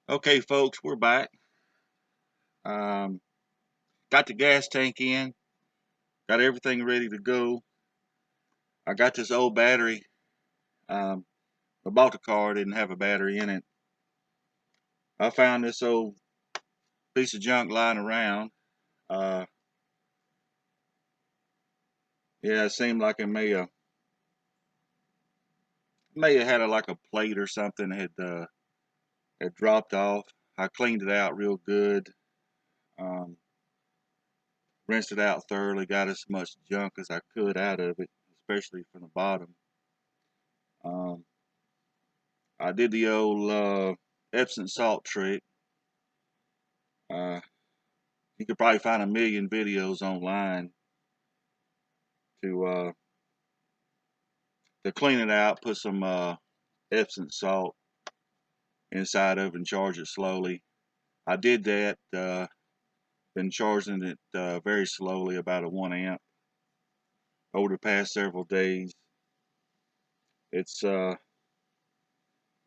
Okay, folks, we're back. Um, got the gas tank in, got everything ready to go. I got this old battery. Um, I bought the car, didn't have a battery in it. I found this old piece of junk lying around. Uh, yeah, it seemed like it may have had like a plate or something had dropped off. I cleaned it out real good, um, rinsed it out thoroughly, got as much junk as I could out of it, especially from the bottom. Um, I did the old Epsom salt trick. Uh, you could probably find a million videos online to uh, to clean it out. Put some Epsom salt inside of it and charge it slowly. I did that. Been charging it very slowly, about a 1 amp, over the past several days. It's uh,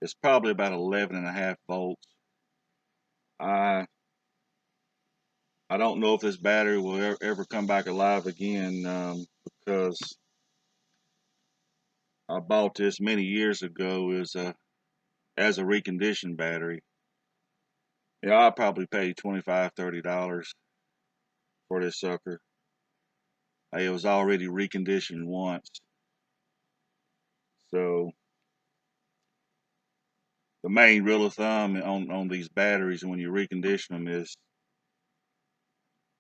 it's probably about 11 and a half volts. I I don't know if this battery will ever come back alive again, because I bought this many years ago as a reconditioned battery. Yeah, I'll probably pay $25-$30 for this sucker. It was already reconditioned once. So the main rule of thumb on these batteries when you recondition them is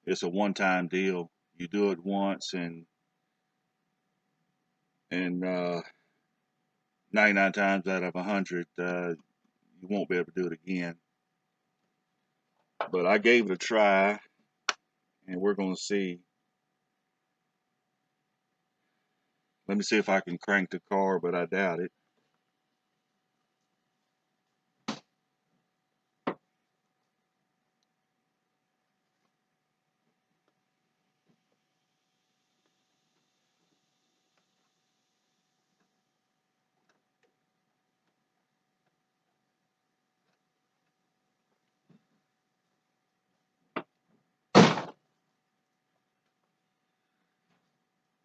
it's a one-time deal. You do it once, and 99 times out of 100, you won't be able to do it again. But I gave it a try, and we're going to see. Let me see if I can crank the car, but I doubt it.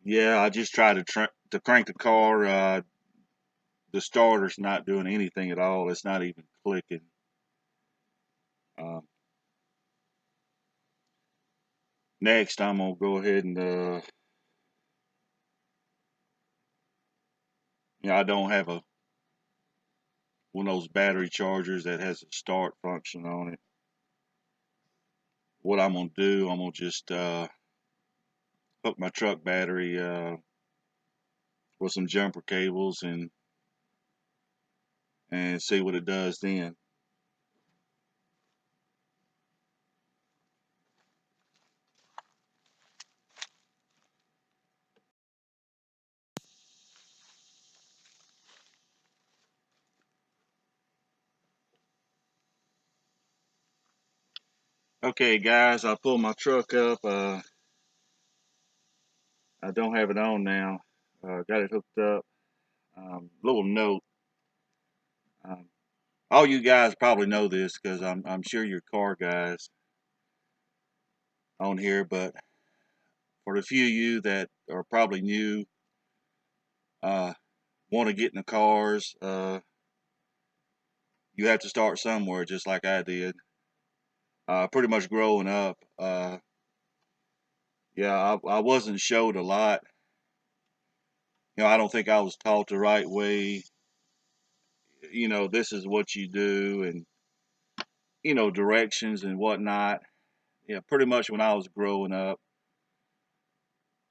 Yeah, I just tried to crank the car. The starter's not doing anything at all. It's not even clicking. Um, Next, I'm gonna go ahead and I don't have a one of those battery chargers that has a start function on it. What I'm gonna do, I'm gonna just hook my truck battery with some jumper cables and see what it does then. Okay, guys, I pulled my truck up. I don't have it on now. Got it hooked up. Little note. Um, all you guys probably know this because I'm sure you're car guys on here, but for the few of you that are probably new, uh, want to get in the cars, you have to start somewhere, just like I did. Pretty much growing up, yeah, I wasn't showed a lot. I don't think I was taught the right way. This is what you do, and directions and whatnot. Yeah, pretty much when I was growing up,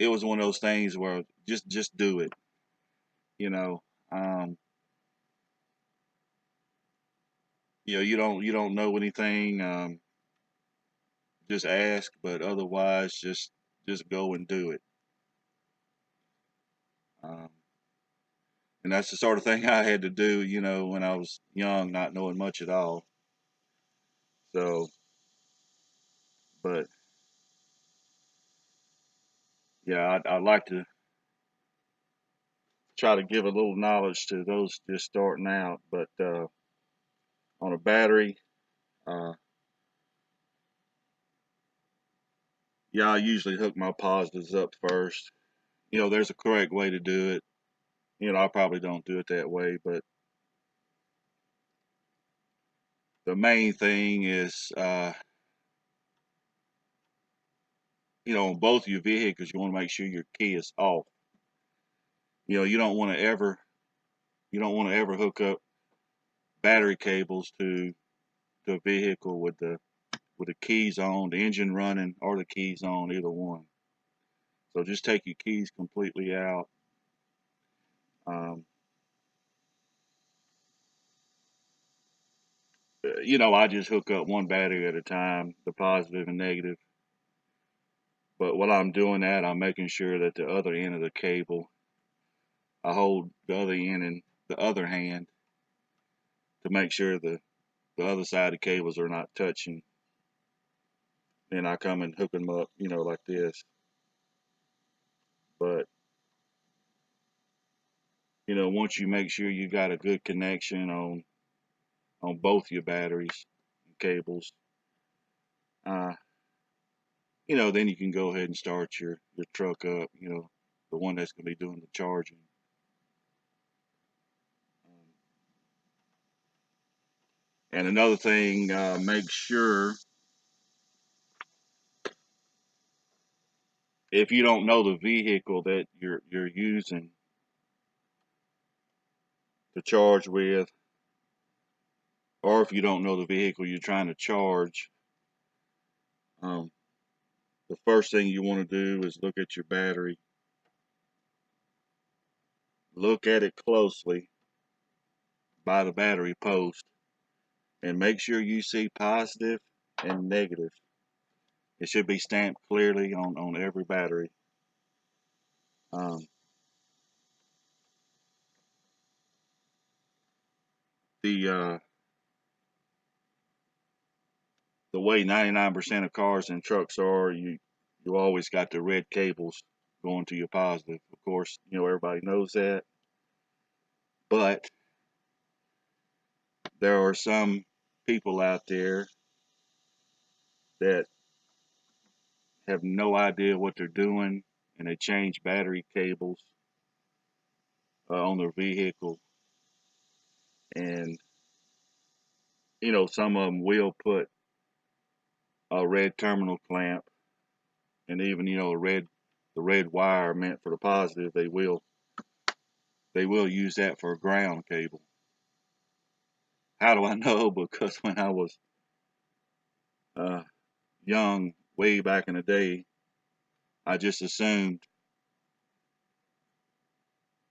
it was one of those things where just do it. You know, um, you don't know anything. Just ask, but otherwise, just go and do it. Um, and that's the sort of thing I had to do, when I was young, not knowing much at all. So, but yeah, I'd like to try to give a little knowledge to those just starting out. But on a battery, Uh, yeah, I usually hook my positives up first. There's a correct way to do it. I probably don't do it that way, but the main thing is, on both of your vehicles, you want to make sure your key is off. You don't want to ever, hook up battery cables to the vehicle with the keys on, the engine running, or the keys on, either one. So just take your keys completely out. Um, I just hook up one battery at a time, the positive and negative. But while I'm doing that, I'm making sure that the other end of the cable, I hold the other end in the other hand to make sure the other side of the cables are not touching. Then I come and hook them up, like this. But, once you make sure you got a good connection on both your batteries and cables, uh, then you can go ahead and start your truck up, the one that's going to be doing the charging. And another thing, make sure if you don't know the vehicle that you're using to charge with, or if you don't know the vehicle you're trying to charge, um, the first thing you want to do is look at your battery. Look at it closely by the battery post and make sure you see positive and negative. It should be stamped clearly on every battery. Um, the the way 99% of cars and trucks are, you always got the red cables going to your positive. Of course, everybody knows that, but there are some people out there that have no idea what they're doing, and they change battery cables on their vehicle, and some of them will put a red terminal clamp, and even the red wire meant for the positive. They will use that for a ground cable. How do I know? Because when I was uh, young, way back in the day, I just assumed,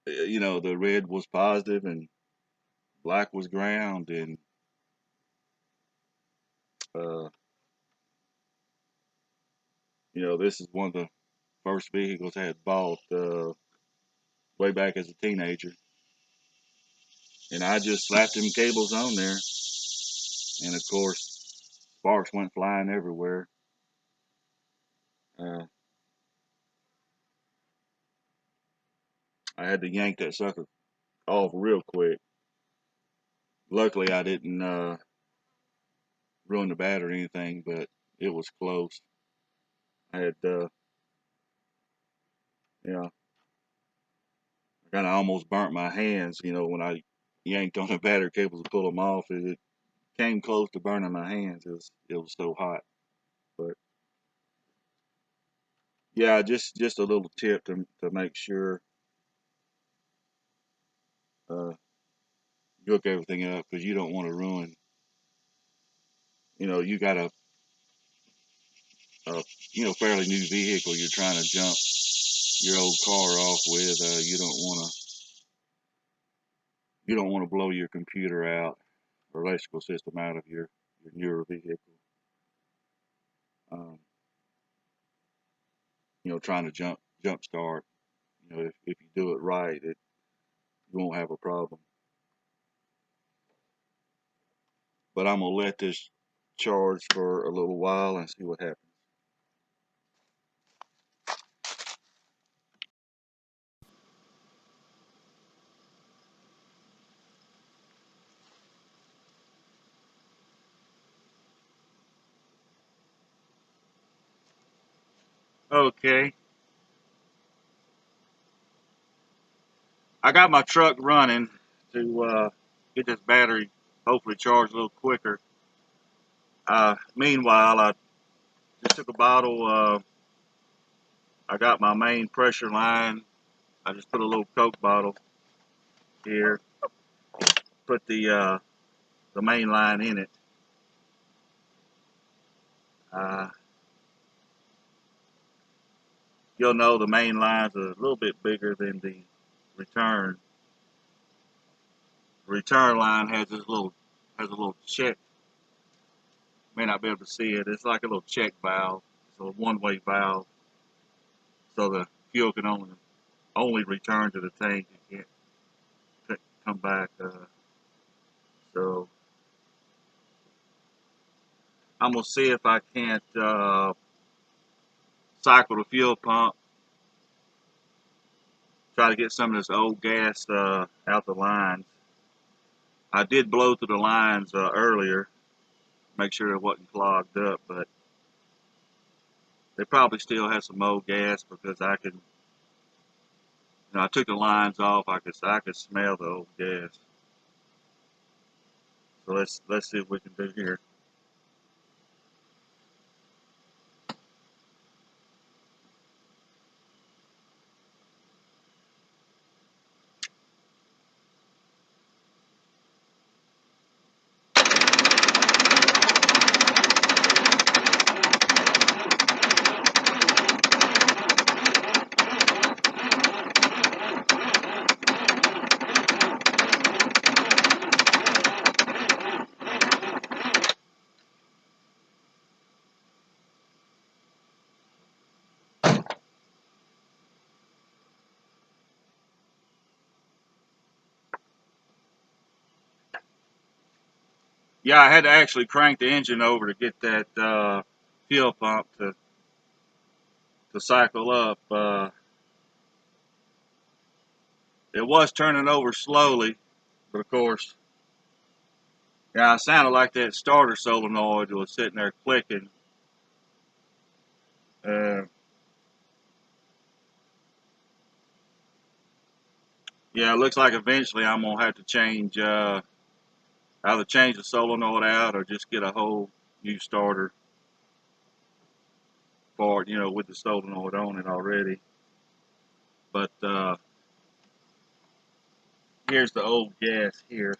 the red was positive and black was ground, and uh, this is one of the first vehicles I had bought way back as a teenager, and I just slapped them cables on there, and of course, sparks went flying everywhere. Uh, I had to yank that sucker off real quick. Luckily, I didn't ruin the battery or anything, but it was close. I had, I kind of almost burnt my hands, when I yanked on the battery cables to pull them off. It came close to burning my hands. It was so hot. But yeah, just a little tip to make sure uh, you hook everything up, because you don't want to ruin. You got a fairly new vehicle you're trying to jump your old car off with. You don't want to blow your computer out or electrical system out of your newer vehicle. Um, trying to jump start. If you do it right, you won't have a problem. But I'm gonna let this charge for a little while and see what happens. Okay. I got my truck running to get this battery hopefully charged a little quicker. Meanwhile, I just took a bottle. I got my main pressure line. I just put a little Coke bottle here. Put the main line in it. Uh, you'll know the main line's a little bit bigger than the return. The return line has a little check. May not be able to see it. It's like a little check valve. It's a one-way valve, so the fuel can only return to the tank. It can't come back. So I'm gonna see if I can't cycle the fuel pump. Try to get some of this old gas out the lines. I did blow through the lines earlier, make sure it wasn't clogged up, but they probably still have some old gas because I took the lines off. I could smell the old gas. So let's see what we can do here. Yeah, I had to actually crank the engine over to get that fuel pump to cycle up. It was turning over slowly, but of course, yeah, it sounded like that starter solenoid was sitting there clicking. Uh, yeah, it looks like eventually I'm gonna have to change, either change the solenoid out or just get a whole new starter part, with the solenoid on it already. But here's the old gas here.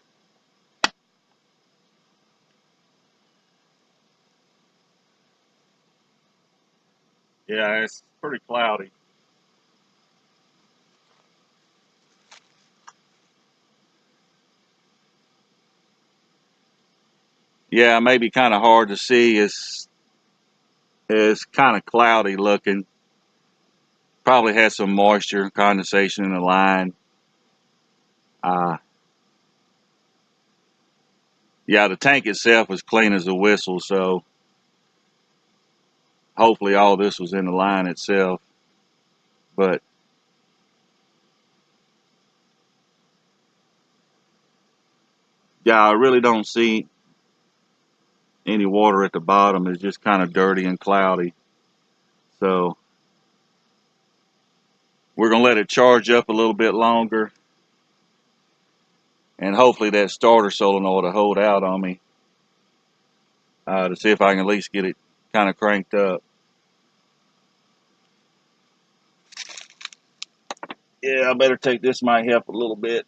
Yeah, it's pretty cloudy. Yeah, maybe kind of hard to see. It's kind of cloudy looking. Probably has some moisture and condensation in the line. Uh, yeah, the tank itself was clean as a whistle, so hopefully all this was in the line itself. But yeah, I really don't see any water at the bottom. It's just kind of dirty and cloudy. So we're gonna let it charge up a little bit longer, and hopefully that starter solenoid will hold out on me to see if I can at least get it kind of cranked up. Yeah, I better take this. Might help a little bit.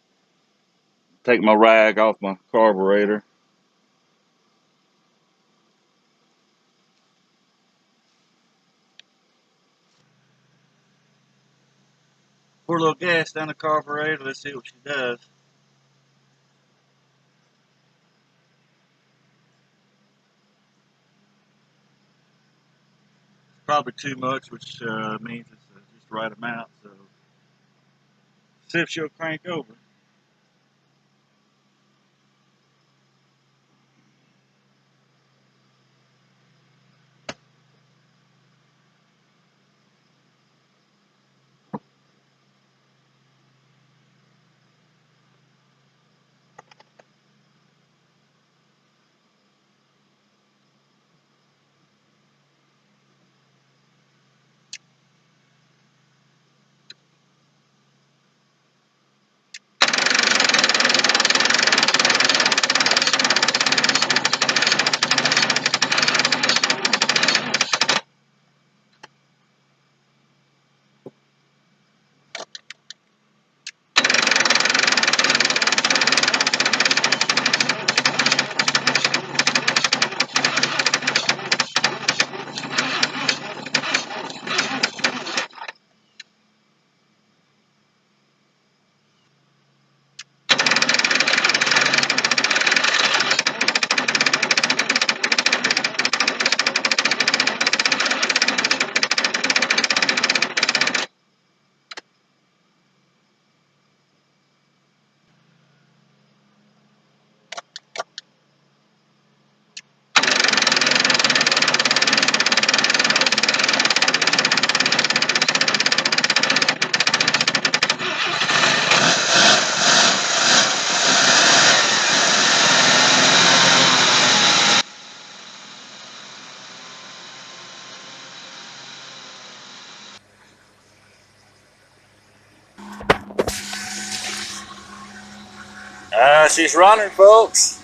Take my rag off my carburetor. Pour a little gas down the carburetor. Let's see what she does. Probably too much, which means it's just the right amount. So see if she'll crank over. she's running, folks.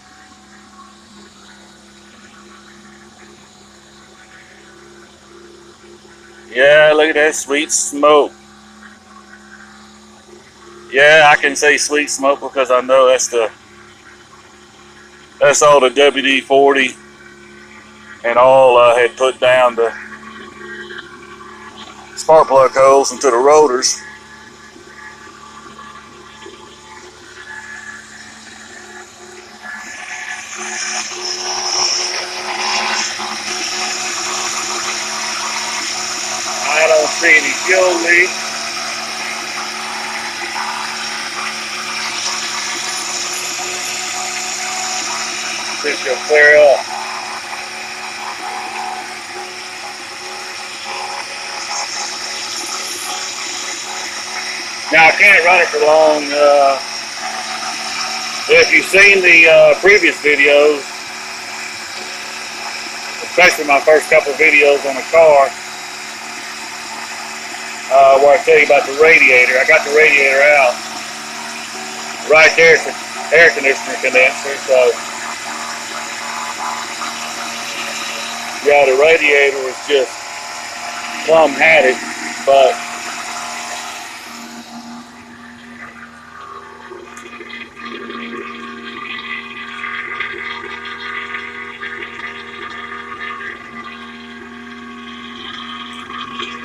Yeah, look at that sweet smoke. Yeah, I can say sweet smoke because I know that's all the WD-40 and all had put down the spark plug holes into the rotors. I don't see any fuel leak. This will clear up. Now I can't run it for long. If you've seen the previous videos, especially my first couple of videos on the car, where I tell you about the radiator, I got the radiator out. Right there's the air conditioner condenser, so yeah, the radiator was just plumb had it, but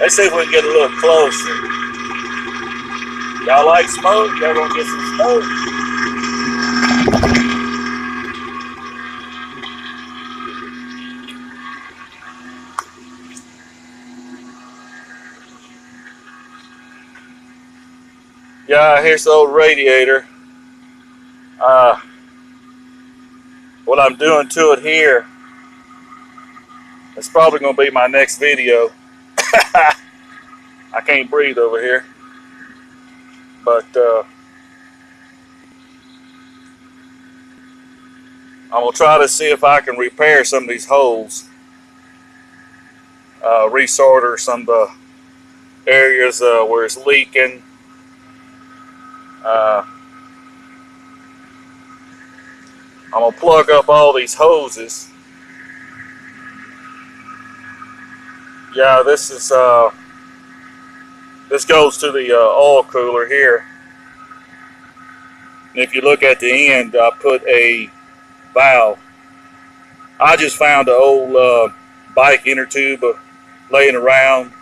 let's see if we can get a little closer. Y'all like smoke? Y'all gonna get some smoke? Yeah, here's the old radiator. What I'm doing to it here, it's probably gonna be my next video. I can't breathe over here, but I'm gonna try to see if I can repair some of these holes, resolder some of the areas where it's leaking. I'm gonna plug up all these hoses. Yeah, this goes to the oil cooler here. And if you look at the end, I put a valve. I just found an old bike inner tube laying around,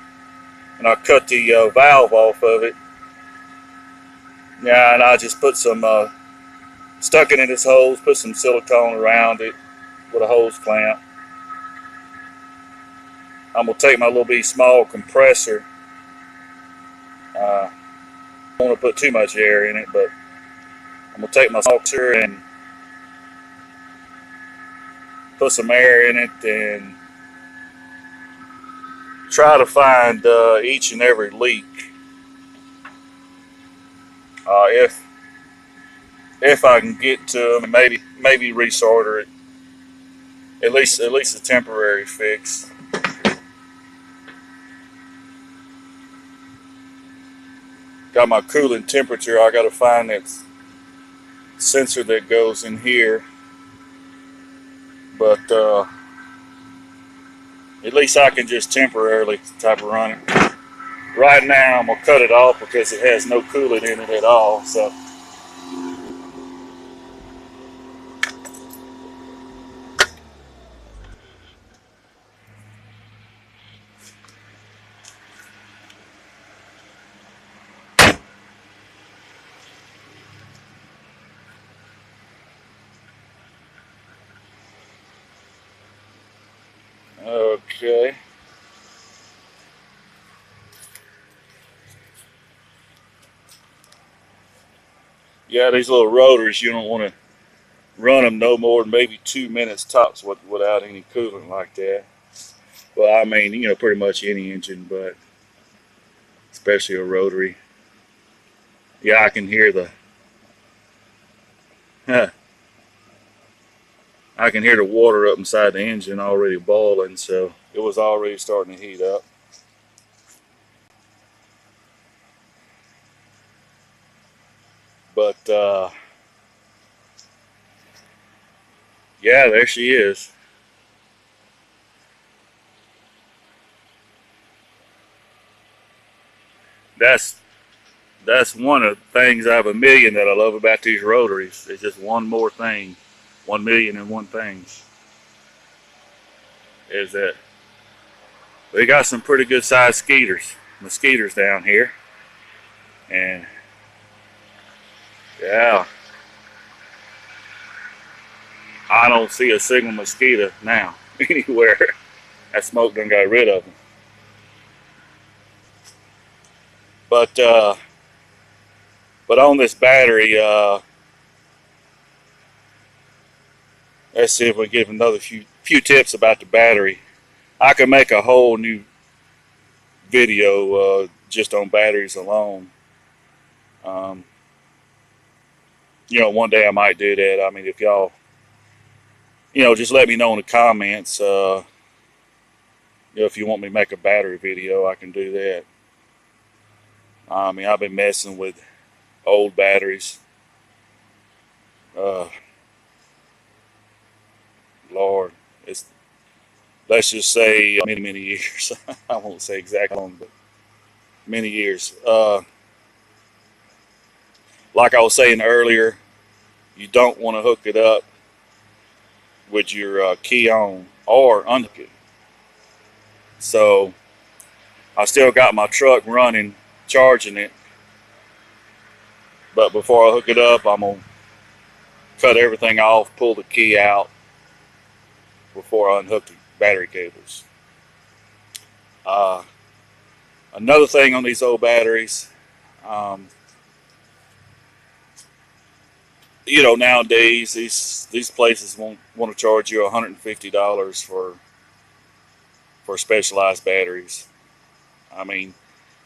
and I cut the valve off of it. Yeah, and I just put some stuck it in its hose, put some silicone around it with a hose clamp. I'm gonna take my little bitty small compressor. I don't want to put too much air in it, but I'm gonna take my saucer and put some air in it and try to find each and every leak. If I can get to them, and maybe resolder it. At least a temporary fix. Got my coolant temperature. I got to find that sensor that goes in here. But at least I can just temporarily type of run it. Right now I'm gonna cut it off because it has no coolant in it at all. So okay. Yeah, these little rotors, you don't want to run them no more than maybe 2 minutes tops without any coolant like that. Well, I mean, pretty much any engine, but especially a rotary. Yeah, I can hear I can hear the water up inside the engine already boiling, so it was already starting to heat up. But Yeah, there she is. That's that's one of the things out of a million that I love about these rotaries. It's just one more thing, 1,000,001 things. Is that we got some pretty good sized mosquitoes down here, and yeah, I don't see a single mosquito now anywhere. That smoke done got rid of them. But on this battery, let's see if we give another few tips about the battery. I could make a whole new video just on batteries alone. Um, one day I might do that. I mean, if y'all, just let me know in the comments. If you want me to make a battery video, I can do that. I mean, I've been messing with old batteries. Uh, Lord, it's let's just say many years. I won't say exactly how long, but many years. Like I was saying earlier, you don't want to hook it up with your key on or unhook it. So I still got my truck running, charging it. But before I hook it up, I'm gonna cut everything off, pull the key out before I unhook the battery cables. Uh, Another thing on these old batteries, um, nowadays these places won't want to charge you $150 for specialized batteries. I mean,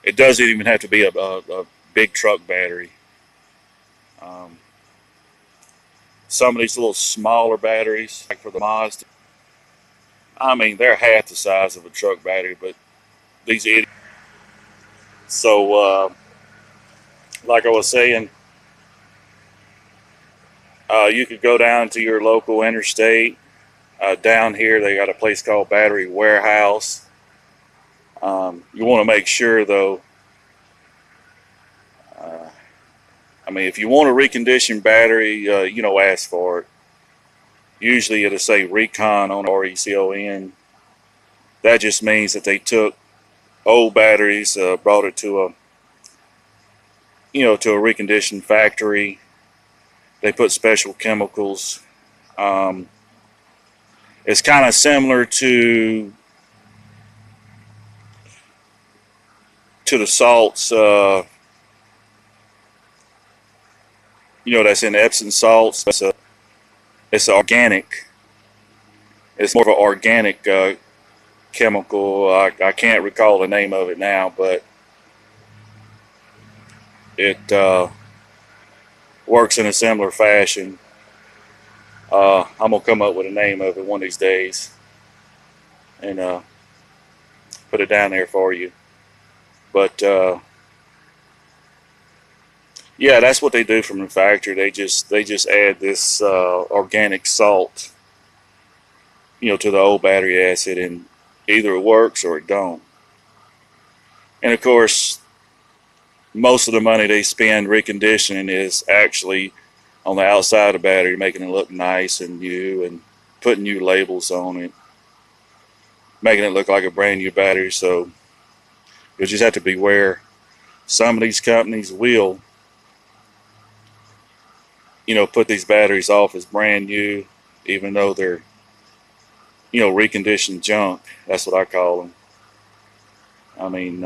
it doesn't even have to be a big truck battery. Um, some of these little smaller batteries, like for the Mazda, I mean, they're half the size of a truck battery, but these idiots. So, like I was saying, you could go down to your local interstate. Down here, they got a place called Battery Warehouse. You want to make sure, though. Uh, I mean, if you want a reconditioned battery, ask for it. Usually, it'll say Recon on RECON. That just means that they took old batteries, brought it to a reconditioned factory. They put special chemicals. Um, it's kind of similar to the salts, that's in Epsom salts. It's organic. It's more of an organic chemical. I can't recall the name of it now, but it works in a similar fashion. I'm gonna come up with a name of it one of these days and put it down there for you. But yeah, that's what they do from the factory. They just add this organic salt, to the old battery acid, and either it works or it don't. And of course, most of the money they spend reconditioning is actually on the outside of the battery, making it look nice and new, and putting new labels on it, making it look like a brand new battery. So you'll just have to beware. Some of these companies will, put these batteries off as brand new, even though they're, reconditioned junk. That's what I call them. I mean,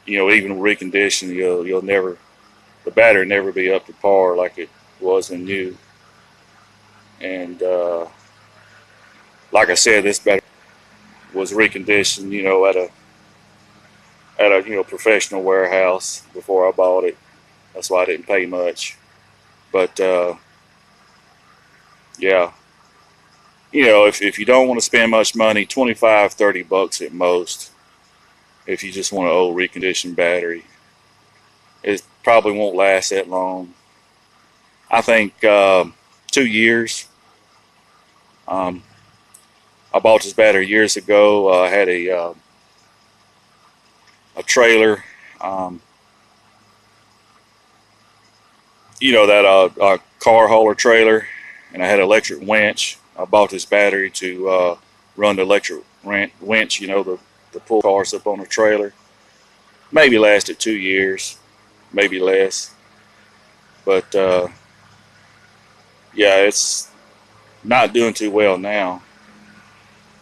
even reconditioned, you'll never, the battery never be up to par like it was when new. And like I said, this battery was reconditioned, at a professional warehouse before I bought it. That's why I didn't pay much. But yeah, if you don't want to spend much money, 25, 30 bucks at most. If you just want an old reconditioned battery, it probably won't last that long. I think 2 years. I bought this battery years ago. I had a trailer, um, that car hauler trailer, and I had an electric winch. I bought this battery to run the electric winch, the pull cars up on the trailer. Maybe lasted 2 years, maybe less. But yeah, it's not doing too well now.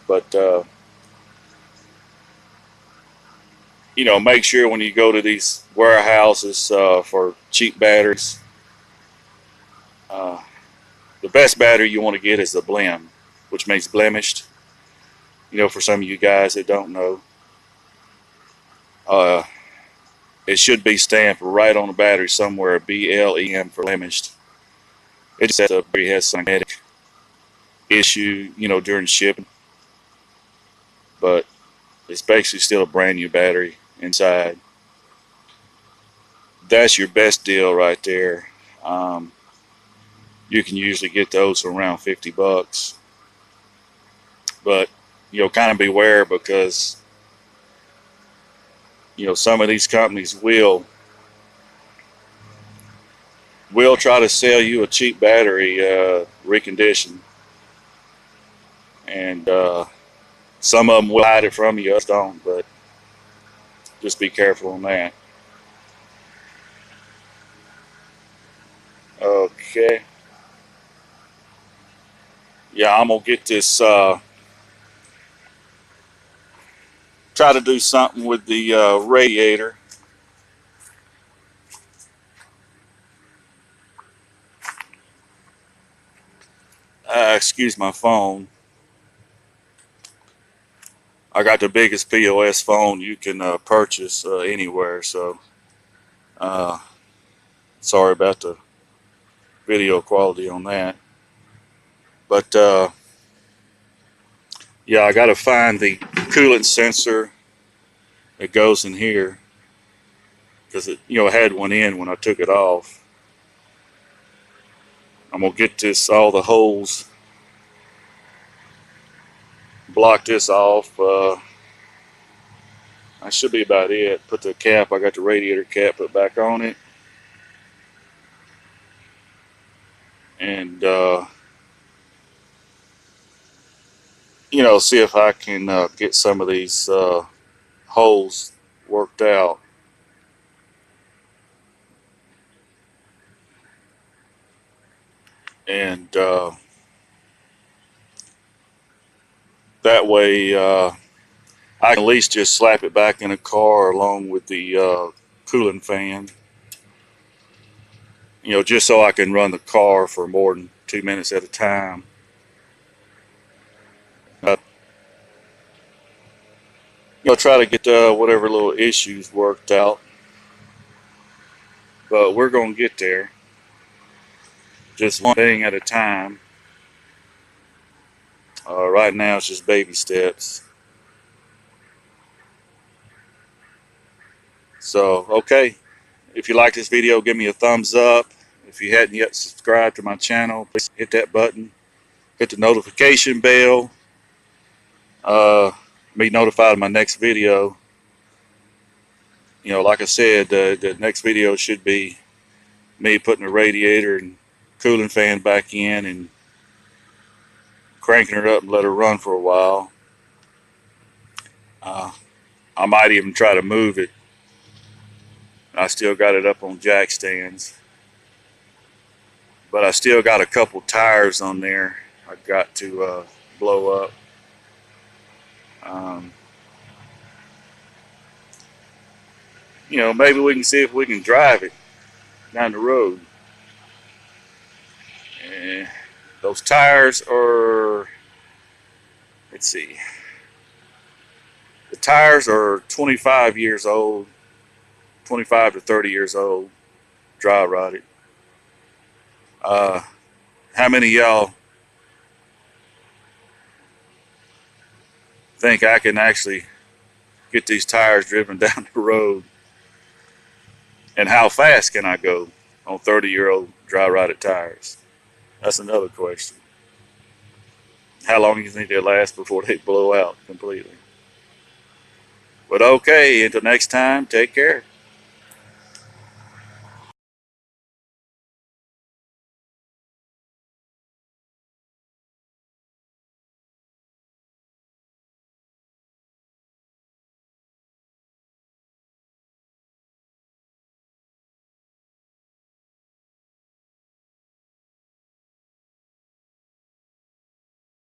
But make sure when you go to these warehouses for cheap batteries, uh, the best battery you want to get is the blem, which means blemished. For some of you guys that don't know, uh, it should be stamped right on the battery somewhere, BLEM for blemished. It just has some magnetic issue, during shipping, but it's basically still a brand new battery inside. That's your best deal right there. Um, you can usually get those for around $50, but kind of beware, because some of these companies will try to sell you a cheap battery reconditioned, and some of them will hide it from you, others don't, but just be careful on that. Okay. Yeah, I'm gonna get this, try to do something with the radiator. Excuse my phone. I got the biggest POS phone you can purchase anywhere, so uh, sorry about the video quality on that. But yeah, I got to find the coolant sensor that goes in here, because it had one in when I took it off. I'm gonna get this, all the holes, block this off. That should be about it. Put the cap, I got the radiator cap put back on it, and see if I can get some of these holes worked out. And that way I can at least just slap it back in the car along with the cooling fan, just so I can run the car for more than 2 minutes at a time. Uh, Try to get whatever little issues worked out, but we're gonna get there, just one thing at a time. Right now it's just baby steps. So okay, if you like this video, give me a thumbs up. If you hadn't yet subscribed to my channel, please hit that button, hit the notification bell, be notified of my next video. Like I said, the next video should be me putting the radiator and cooling fan back in and cranking her up and let her run for a while. I might even try to move it. I still got it up on jack stands, but I still got a couple tires on there I got to blow up. Um, maybe we can see if we can drive it down the road. Those tires are, let's see, the tires are 25 years old, 25 to 30 years old, dry rotted. How many of y'all think I can actually get these tires driven down the road? And how fast can I go on 30-year-old dry rotted tires? That's another question. How long do you think they'll last before they blow out completely? But okay, until next time, take care.